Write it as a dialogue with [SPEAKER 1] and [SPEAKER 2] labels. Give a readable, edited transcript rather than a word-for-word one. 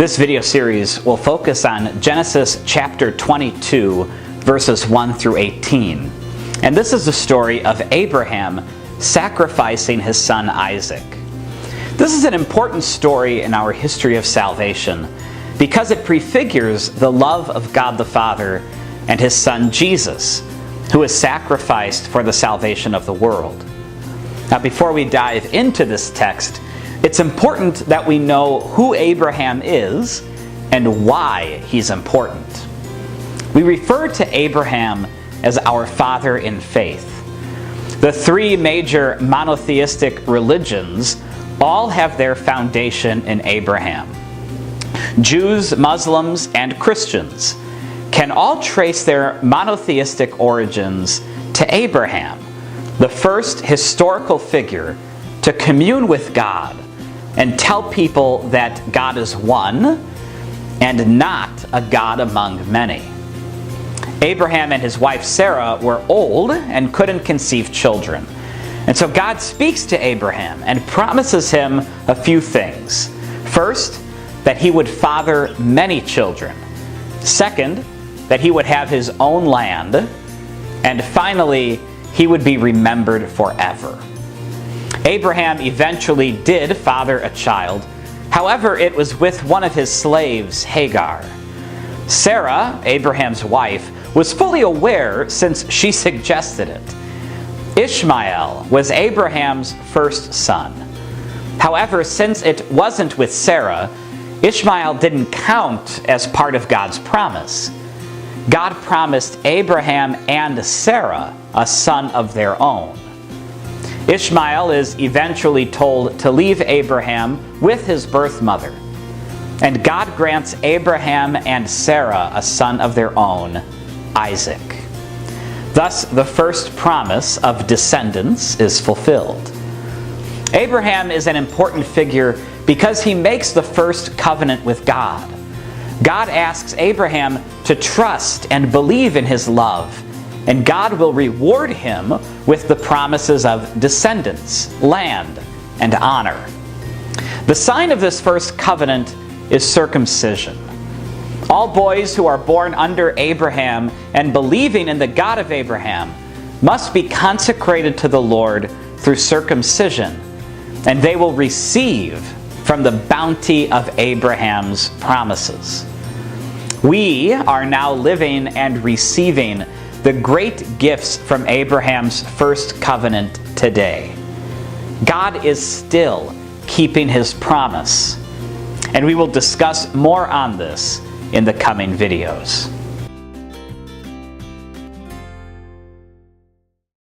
[SPEAKER 1] This video series will focus on Genesis chapter 22, verses 1 through 18. And this is the story of Abraham sacrificing his son Isaac. This is an important story in our history of salvation because it prefigures the love of God the Father and his son Jesus, who is sacrificed for the salvation of the world. Now, before we dive into this text, it's important that we know who Abraham is and why he's important. We refer to Abraham as our father in faith. The three major monotheistic religions all have their foundation in Abraham. Jews, Muslims, and Christians can all trace their monotheistic origins to Abraham, the first historical figure to commune with God and tell people that God is one and not a God among many. Abraham and his wife Sarah were old and couldn't conceive children. And so God speaks to Abraham and promises him a few things. First, that he would father many children. Second, that he would have his own land. And finally, he would be remembered forever. Abraham eventually did father a child. However, it was with one of his slaves, Hagar. Sarah, Abraham's wife, was fully aware since she suggested it. Ishmael was Abraham's first son. However, since it wasn't with Sarah, Ishmael didn't count as part of God's promise. God promised Abraham and Sarah a son of their own. Ishmael is eventually told to leave Abraham with his birth mother, and God grants Abraham and Sarah a son of their own, Isaac. Thus, the first promise of descendants is fulfilled. Abraham is an important figure because he makes the first covenant with God. God asks Abraham to trust and believe in his love, and God will reward him with the promises of descendants, land, and honor. The sign of this first covenant is circumcision. All boys who are born under Abraham and believing in the God of Abraham must be consecrated to the Lord through circumcision, and they will receive from the bounty of Abraham's promises. We are now living and receiving the great gifts from Abraham's first covenant today. God is still keeping his promise, and we will discuss more on this in the coming videos.